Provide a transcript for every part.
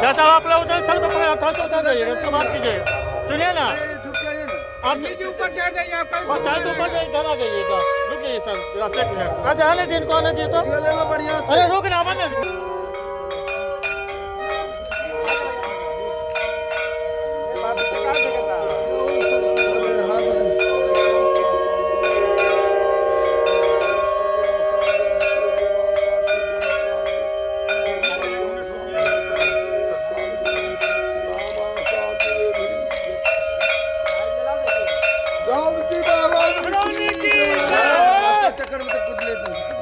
जैसा आप लोग उधर सर तो पकड़ा था तो उधर जाइए, उसके बाद कीजिए। सुनिए ना, आप ऊपर चढ़ जाइए, और चाहे तो ऊपर इधर आ जाइएगा। रुक जाइए सर, रास्ते पे आज आने दिन को आने दिए तो अरे रुक ना बने। चक्कर में तो कुछ ले सकते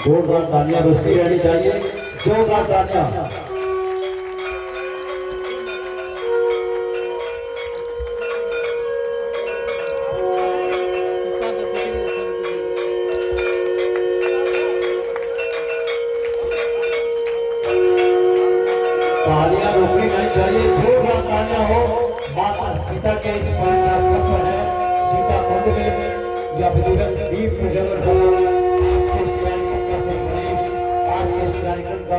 जोरदार तालियां बजती रहनी चाहिए, जोरदार तालियां। तालियां रोकनी नहीं चाहिए, जोरदार तालियां हो। माता सीता के इस पवित्र सफर है, सीता कुंड में या विधिवत दीप प्रज्वलन हो। आज के इस कार्यक्रम का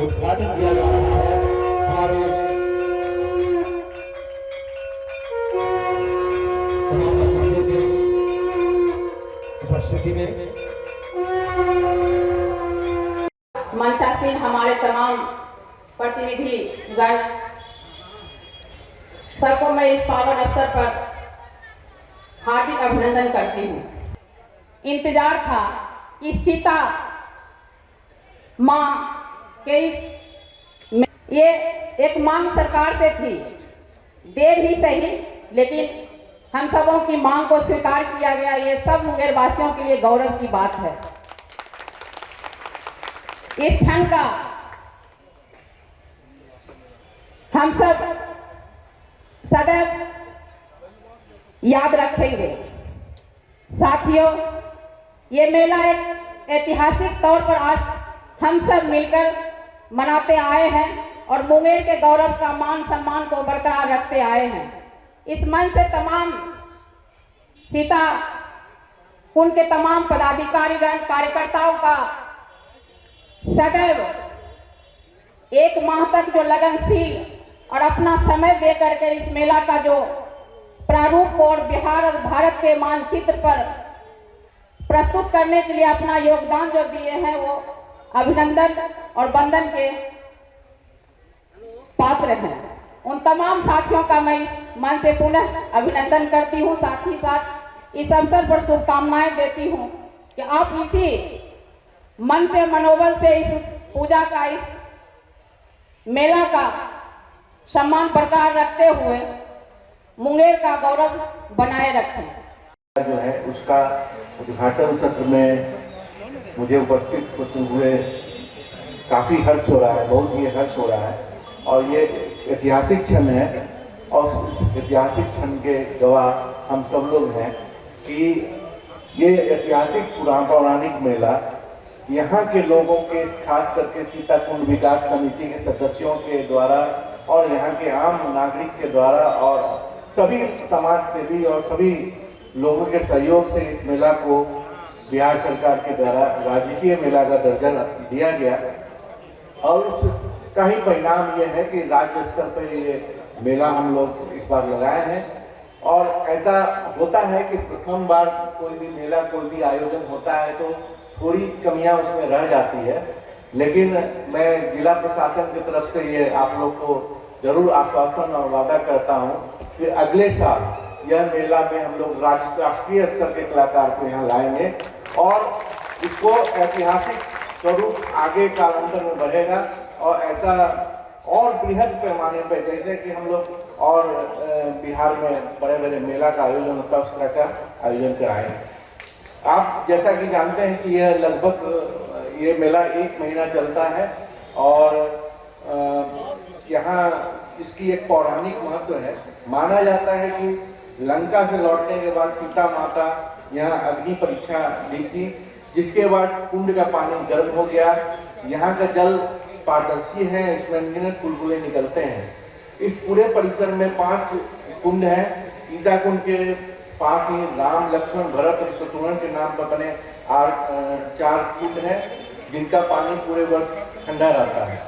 उद्घाटन किया जा रहा है हमारे तमाम बंधुओं की उपस्थिति में। मंचासीन हमारे तमाम प्रतिनिधि गण सबको मैं इस पावन अवसर पर हार्दिक अभिनंदन करती हूँ। इंतजार था कि सीता माँ के ये एक मांग सरकार से थी, देर ही सही लेकिन हम सबों की मांग को स्वीकार किया गया। ये सब मुंगेर वासियों के लिए गौरव की बात है। इस क्षण का हम सब सदैव याद रखेंगे। साथियों, ये मेला एक ऐतिहासिक तौर पर आज हम सब मिलकर मनाते आए हैं और मुंगेर के गौरव का मान सम्मान को बरकरार रखते आए हैं। इस मंच से तमाम सीता कुंड के तमाम पदाधिकारीगण कार्यकर्ताओं का सदैव एक माह तक जो लगनशील और अपना समय दे करके इस मेला का जो प्रारूप को और बिहार और भारत के मानचित्र पर प्रस्तुत करने के लिए अपना योगदान जो दिए हैं वो अभिनंदन और वंदन के पात्र हैं। उन तमाम साथियों का मैं इस मन से पुनः अभिनंदन करती हूँ। साथ ही साथ इस अवसर पर शुभकामनाएं देती हूँ कि आप इसी मन से मनोबल से इस पूजा का इस मेला का सम्मान बरकरार रखते हुए मुंगेर का गौरव बनाए रखें। जो है उसका उद्घाटन सत्र में मुझे उपस्थित होते हुए काफ़ी हर्ष हो रहा है, बहुत ही हर्ष हो रहा है। और ये ऐतिहासिक क्षण है और उस ऐतिहासिक क्षण के गवाह हम सब लोग हैं कि ये ऐतिहासिक पौराणिक मेला यहाँ के लोगों के, खास करके सीता कुंड विकास समिति के सदस्यों के द्वारा और यहाँ के आम नागरिक के द्वारा और सभी समाज सेवी और सभी लोगों के सहयोग से इस मेला को बिहार सरकार के द्वारा राजकीय मेला का दर्जा दिया गया। और उसका ही परिणाम यह है कि राज्य स्तर पर ये मेला हम लोग इस बार लगाए हैं। और ऐसा होता है कि प्रथम बार कोई भी मेला, कोई भी आयोजन होता है तो थोड़ी कमियां उसमें रह जाती है, लेकिन मैं जिला प्रशासन की तरफ से ये आप लोग को जरूर आश्वासन और वादा करता हूँ कि अगले साल यह मेला में हम लोग राष्ट्रीय स्तर के कलाकार को यहाँ लाएंगे और इसको ऐतिहासिक स्वरूप आगे कालांतर में बढ़ेगा। और ऐसा और बृहद पैमाने पर, जैसे कि हम लोग और बिहार में बड़े बड़े मेला का आयोजन होता है उस तरह का आयोजन कराएंगे। आप जैसा कि जानते हैं कि यह लगभग ये मेला 1 महीना चलता है और यहाँ इसकी एक पौराणिक महत्व है। माना जाता है कि लंका से लौटने के बाद सीता माता यहाँ अग्नि परीक्षा दी थी, जिसके बाद कुंड का पानी गर्म हो गया। यहाँ का जल पारदर्शी है, इसमें अनगिनत बुलबुले निकलते हैं। इस पूरे परिसर में 5 कुंड हैं। सीता कुंड के पास ही राम, लक्ष्मण, भरत और शत्रुघ्न के नाम पर बने 4 कुंड हैं, जिनका पानी पूरे वर्ष ठंडा रहता है।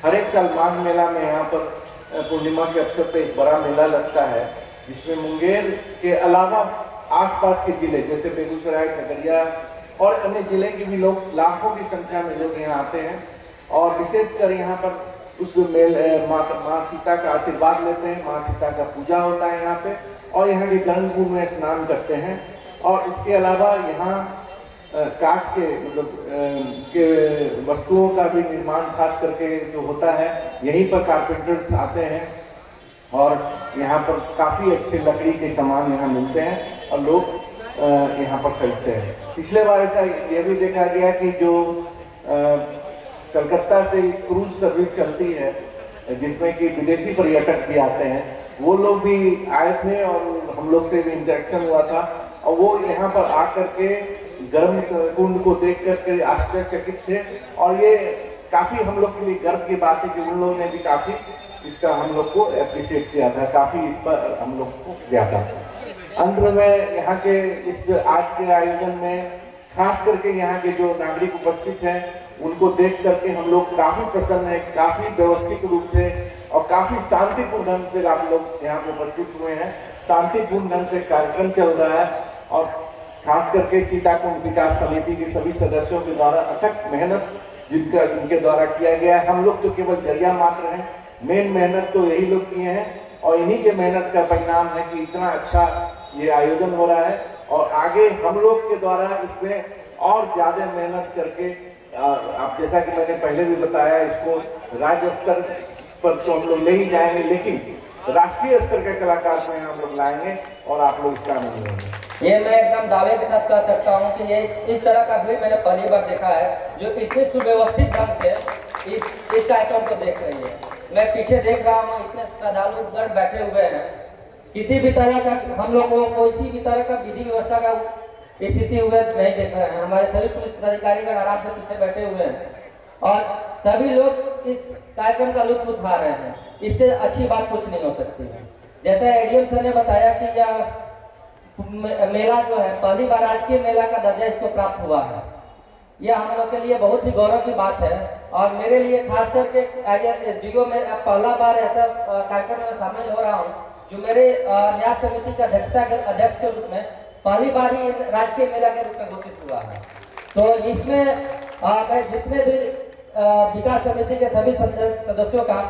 हर एक साल माघ मेला में यहाँ पर पूर्णिमा के अवसर पर एक बड़ा मेला लगता है, जिसमें मुंगेर के अलावा आसपास के जिले जैसे बेगूसराय, खगड़िया और अन्य जिले के भी लोग, लाखों की संख्या में लोग यहाँ आते हैं और विशेषकर यहाँ पर उस माँ सीता का आशीर्वाद लेते हैं। माँ सीता का पूजा होता है यहाँ पे और यहाँ के गंगा में स्नान करते हैं। और इसके अलावा यहाँ काठ के के वस्तुओं का भी निर्माण खास करके जो होता है, यहीं पर कारपेंटर्स आते हैं और यहाँ पर काफ़ी अच्छे लकड़ी के सामान यहाँ मिलते हैं और लोग यहाँ पर खरीदते हैं। पिछले बार ऐसा ये भी देखा गया कि जो कलकत्ता से क्रूज सर्विस चलती है जिसमें कि विदेशी पर्यटक भी आते हैं, वो लोग भी आए थे और हम लोग से भी इंटरेक्शन हुआ था और वो यहाँ पर आकर के गर्म कुंड को देख करके आश्चर्यचकित थे और ये काफ़ी हम लोग के लिए गर्व की बात है कि उन लोगों ने भी काफ़ी इसका हम लोग को अप्रिशिएट किया था, काफ़ी इस पर हम लोग को दिया था। अंत में यहाँ के इस आज के आयोजन में खास करके यहाँ के जो नागरिक उपस्थित हैं उनको देख करके हम लोग काफ़ी प्रसन्न हैं, काफ़ी व्यवस्थित रूप से और काफ़ी शांतिपूर्ण ढंग से आप लोग यहाँ पे उपस्थित हुए हैं। शांतिपूर्ण ढंग से कार्यक्रम चल रहा है और खास करके सीताकुंड विकास समिति के सभी सदस्यों के द्वारा अथक मेहनत जिनके द्वारा किया गया है। हम लोग तो केवल जरिया मात्र हैं, मेन मेहनत तो यही लोग किए हैं और इन्हीं के मेहनत का परिणाम है कि इतना अच्छा ये आयोजन हो रहा है और आगे हम लोग के द्वारा इसमें और ज़्यादा मेहनत करके आप जैसा कि मैंने पहले भी बताया, इसको राज्य स्तर पर तो हम लोग ले ही जाएंगे, लेकिन राष्ट्रीय स्तर के कलाकार को हम लोग लाएंगे और आप लोग इसका आनंद लेंगे। ये मैं एकदम दावे के साथ कह सकता हूँ कि ये इस तरह का भीड़ मैंने पहली बार देखा है जो इतने सुव्यवस्थित ढंग से इस कार्यक्रम को देख रही है। मैं पीछे देख रहा हूँ इतने श्रद्धालु गण बैठे हुए हैं, किसी भी तरह का हम लोग को किसी भी तरह का विधि व्यवस्था का स्थिति हुए नहीं देख रहे हैं। हमारे सभी पुलिस अधिकारीगण आराम से पीछे बैठे हुए हैं और सभी लोग इस कार्यक्रम का लुत्फ उठा रहे हैं। इससे अच्छी बात कुछ नहीं हो सकती है। जैसा एडीएम सर ने बताया कि यह मेला जो है पहली बार राजकीय मेला का दर्जा इसको प्राप्त हुआ है, यह हम लोग के लिए बहुत ही गौरव की बात है और मेरे लिए खास करके एसडीओ में पहला बार ऐसा कार्यक्रम में शामिल हो रहा हूँ जो मेरे न्यास समिति के अध्यक्ष के रूप में पहली बार ही राजकीय मेला के रूप में घोषित हुआ है। तो इसमें मैं जितने भी विकास समिति के सभी सदस्यों का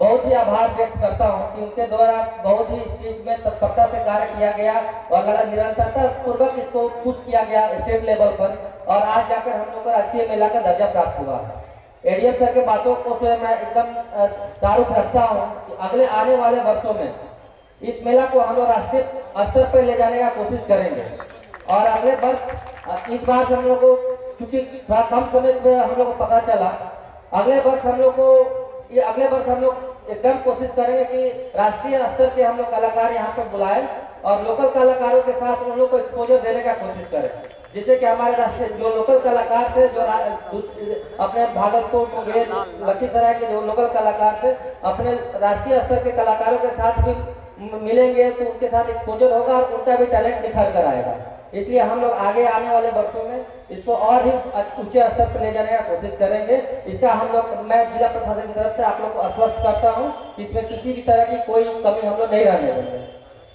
बहुत ही आभार व्यक्त करता हूं कि उनके द्वारा बहुत ही इस चीज में तत्परता से कार्य किया गया और निरंतरता पूर्वक इसको पुश किया गया स्टेट लेवल पर और आज जाकर हम लोग को राष्ट्रीय मेला का दर्जा प्राप्त हुआ है। एडीएम सर के बातों को से मैं एकदम तारुफ रखता हूँ कि अगले आने वाले वर्षों में इस मेला को हम लोग राष्ट्रीय स्तर पर ले जाने का कोशिश करेंगे और अगले वर्ष इस बार हम लोग को क्योंकि थोड़ा कम समय में हम लोग को पता चला, अगले वर्ष हम लोग एकदम कोशिश करेंगे कि राष्ट्रीय स्तर के हम लोग कलाकार यहाँ पर बुलाएं और लोकल कलाकारों के साथ उन लोग को एक्सपोजर देने का कोशिश करें, जिससे कि हमारे राष्ट्रीय जो लोकल कलाकार थे जो अपने भागलपुर मुंगेर लखीसराय के जो लोकल कलाकार थे अपने राष्ट्रीय स्तर के कलाकारों के साथ भी मिलेंगे तो उनके साथ एक्सपोजर होगा और उनका भी टैलेंट निखर कर आएगा। इसलिए हम लोग आगे आने वाले वर्षों में इसको और ही ऊंचे स्तर पर ले जाने का कोशिश करेंगे। इसका मैं जिला प्रशासन की तरफ से आप लोग को आश्वस्त करता हूं कि इसमें किसी भी तरह की कोई कमी हम लोग नहीं रहने देंगे।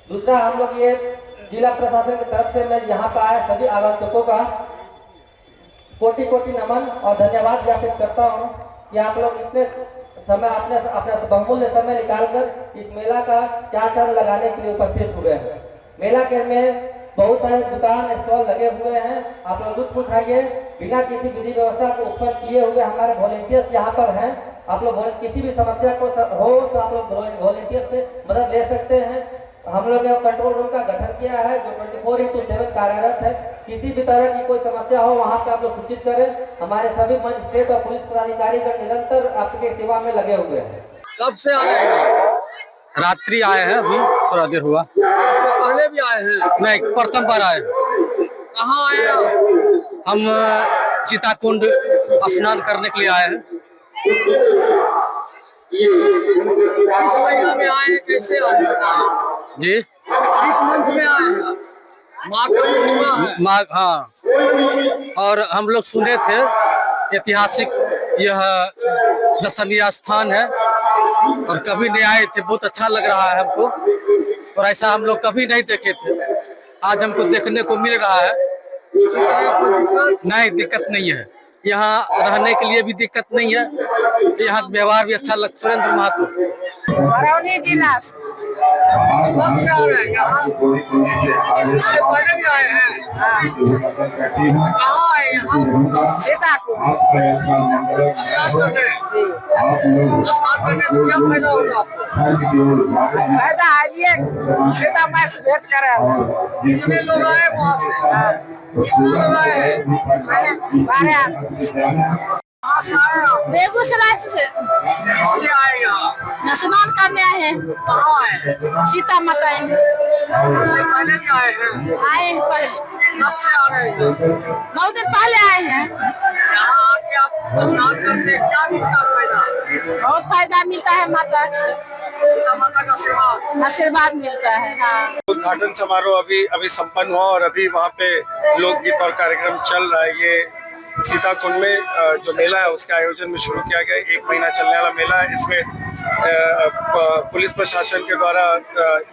दूसरा, हम लोग ये जिला प्रशासन की तरफ से मैं यहाँ पर आए सभी आगंतुकों का कोटि कोटि नमन और धन्यवाद ज्ञापित करता हूँ कि आप लोग इतने समय अपने बहुमूल्य समय निकालकर इस मेला का चार चांद लगाने के लिए उपस्थित हुए हैं। मेला के में बहुत सारे दुकान स्टॉल लगे हुए हैं, आप लोग लुत्फ उठाइए। बिना किसी विधि व्यवस्था को उत्पन्न किए हुए हमारे वॉलेंटियर्स यहाँ पर हैं। आप लोग किसी भी समस्या को हो तो आप लोग वॉलेंटियर्स से मदद ले सकते हैं। हम लोग ने कंट्रोल रूम का गठन किया है जो 24/7 कार्यरत है। किसी भी तरह की कोई समस्या हो वहाँ पे आप लोग सूचित करें। हमारे सभी मजिस्ट्रेट और पुलिस पदाधिकारी का निरंतर आपके सेवा में लगे हुए हैं। कब से आ रहे हैं? रात्रि आए हैं, अभी थोड़ा देर हुआ। इससे पहले भी आए हैं? नहीं, प्रथम बार आए। कहाँ आए आप? हम सीताकुंड स्नान करने के लिए आए हैं। इस महीना में आए हैं, कैसे आए हैं? जी, इस मंथ में आए हैं? माघ का पूर्णिमा है। माघ, हाँ। और हम लोग सुने थे ऐतिहासिक यह दर्शनीय स्थान है और कभी नहीं आए थे। बहुत अच्छा लग रहा है हमको और ऐसा हम लोग कभी नहीं देखे थे। आज हमको देखने को मिल रहा है। नहीं, दिक्कत नहीं है। यहाँ रहने के लिए भी दिक्कत नहीं है। यहाँ व्यवहार भी अच्छा लगता। सुरेंद्र महतो, बरौनी जिला से। कब से आ रहे हैं? इससे पहले भी आए हैं? हाँ। कहाँ आए सीता को आपका यात्रा मंगल जी आप लोग क्या फायदा होगा फायदा है ये सीता माँ से भेंट करे। कितने लोग आए वहाँ से कितने लोग आए बेगूसराय से इसलिए आए यहाँ स्नान करने आए हैं। कहाँ आए सीता माता इससे पहले भी आए हैं आए हैं पहले, कब से आ रहे हैं बहुत दिन पहले आए हैं। यहाँ आके आप स्नान करते हैं, क्या मिलता है फायदा बहुत फायदा मिलता है माता से, सीता माता का आशीर्वाद मिलता है। हाँ उद्घाटन समारोह अभी संपन्न हुआ और अभी वहाँ पे लोकगीत और कार्यक्रम चल रहा है। ये सीताकुंड में जो मेला है उसके आयोजन में शुरू किया गया, 1 महीना चलने वाला मेला है। इसमें पुलिस प्रशासन के द्वारा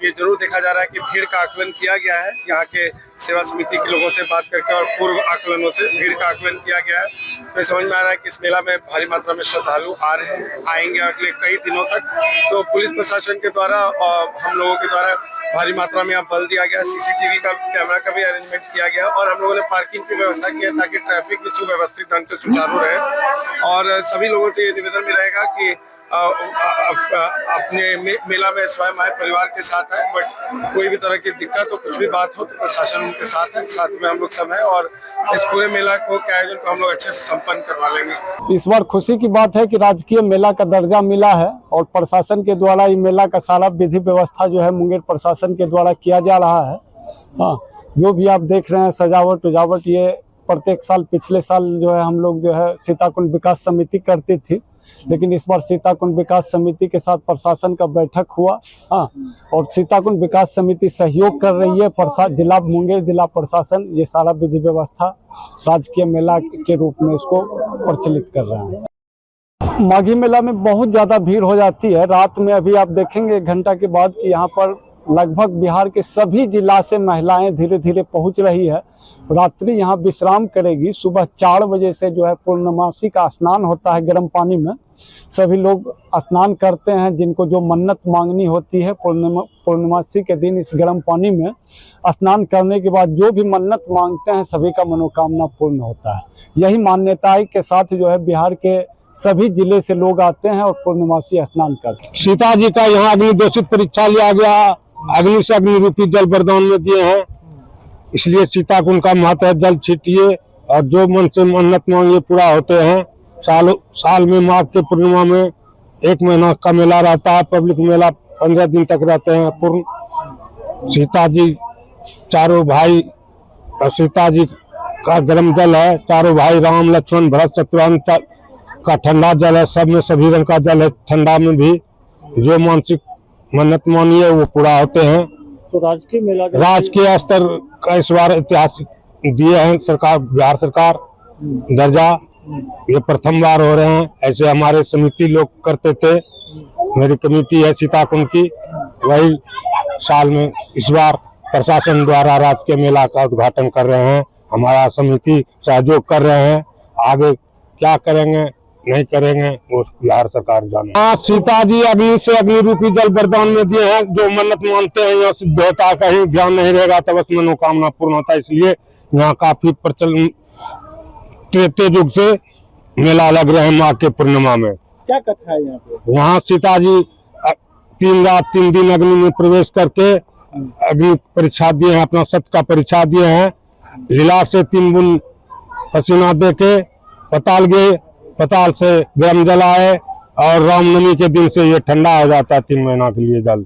ये जरूर देखा जा रहा है कि भीड़ का आकलन किया गया है। यहाँ के सेवा समिति के लोगों से बात करके और पूर्व आकलनों से भीड़ का आकलन किया गया है। तो समझ में आ रहा है कि इस मेला में भारी मात्रा में श्रद्धालु आ रहे हैं, आएंगे अगले कई दिनों तक। तो पुलिस प्रशासन के द्वारा और हम लोगों के द्वारा भारी मात्रा में यहाँ बल दिया गया, सीसीटीवी का कैमरा का भी अरेंजमेंट किया गया और हम लोगों ने पार्किंग की व्यवस्था की है ताकि ट्रैफिक भी सुव्यवस्थित ढंग से सुचारू रहे। और सभी लोगों से ये निवेदन भी रहेगा कि अपने मेला में स्वयं आए, परिवार के साथ आए, बट कोई भी तरह की दिक्कत हो, कुछ भी बात हो तो प्रशासन उनके साथ है, साथ में हम लोग सब हैं और इस पूरे मेला को के आयोजन को हम लोग अच्छे से संपन्न करवा लेंगे। इस बार खुशी की बात है कि राजकीय मेला का दर्जा मिला है और प्रशासन के द्वारा ये मेला का सारा विधि व्यवस्था जो है मुंगेर प्रशासन के द्वारा किया जा रहा है। हाँ, जो भी आप देख रहे हैं सजावट उजावट, ये प्रत्येक साल पिछले साल जो है हम लोग जो है सीताकुंड विकास समिति करती थी, लेकिन इस बार सीताकुंड विकास समिति के साथ प्रशासन का बैठक हुआ। हाँ, और सीताकुंड विकास समिति सहयोग कर रही है, जिला मुंगेर जिला प्रशासन ये सारा विधि व्यवस्था राजकीय मेला के रूप में इसको प्रचलित कर रहे हैं। माघी मेला में बहुत ज़्यादा भीड़ हो जाती है रात में। अभी आप देखेंगे 1 घंटा के बाद कि यहाँ पर लगभग बिहार के सभी जिला से महिलाएं धीरे धीरे पहुँच रही है। रात्रि यहाँ विश्राम करेगी। सुबह 4 बजे से जो है पूर्णमासी का स्नान होता है गर्म पानी में। सभी लोग स्नान करते हैं, जिनको जो मन्नत मांगनी होती है पूर्णमासी के दिन इस गर्म पानी में स्नान करने के बाद जो भी मन्नत मांगते हैं सभी का मनोकामना पूर्ण होता है। यही मान्यताएं के साथ जो है बिहार के सभी जिले से लोग आते हैं और पूर्णमासी स्नान करते हैं। सीता जी का यहाँ अग्नि दोषित परीक्षा लिया गया, अग्नि से अग्नि रूपी जल वरदान में दिए हैं, इसलिए सीताकुंड का महत्व है। जल छीटिए और जो मन से मन्नत मांगिए पूरा होते हैं। साल में माघ के पूर्णिमा में 1 महीना का मेला रहता है। पब्लिक मेला 15 दिन तक रहते हैं पूर्ण। सीता जी चारों भाई और सीता जी का गर्म जल है, चारों भाई राम लक्ष्मण भरत शत्रुघ्न का ठंडा जल है। सब में सभी रंग का जल है, ठंडा में भी। जो मानसिक मन्नत मानिए वो पूरा होते हैं। तो राजकीय मेला राजकीय स्तर का इस बार ऐतिहासिक दिए हैं सरकार, बिहार सरकार दर्जा। ये प्रथम बार हो रहे हैं। ऐसे हमारे समिति लोग करते थे, मेरी कमेटी है सीताकुंड की, वही साल में इस बार प्रशासन द्वारा राजकीय मेला का उद्घाटन कर रहे हैं। हमारा समिति सहयोग कर रहे हैं। आगे क्या करेंगे नहीं करेंगे वो बिहार सरकार जाने। हाँ, सीता जी अग्नि से अग्नि रूपी जल वरदान में दिए हैं। जो मन्नत मानते हैं यहाँ सिद्ध होता है, कहीं ध्यान नहीं रहेगा तब बस मनोकामना पूर्ण होता है। इसलिए यहाँ काफी प्रचलन त्रेते युग से मेला लग रहे हैं माघ के पूर्णिमा में। क्या कथा है यहाँ पे? यहाँ सीता जी 3 रात 3 दिन अग्नि में प्रवेश करके अग्नि परीक्षा दिए हैं, अपना सत्य का परीक्षा दिए हैं। लीला से 3 बूंद पसीना दे के पताल गए, पताल से गर्म जल आए और रामनवमी के दिन से ये ठंडा हो जाता है। 3 महीना के लिए जल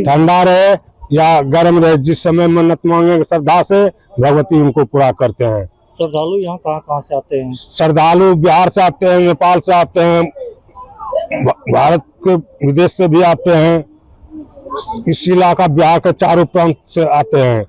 ठंडा रहे या गर्म रहे, जिस समय मन्नत मांगे श्रद्धा से भगवती उनको पूरा करते हैं। श्रद्धालु यहाँ कहाँ से आते हैं? श्रद्धालु बिहार से आते हैं, नेपाल से आते हैं, भारत के विदेश से भी आते हैं। इस इलाका बिहार के चारों प्रांत से आते हैं।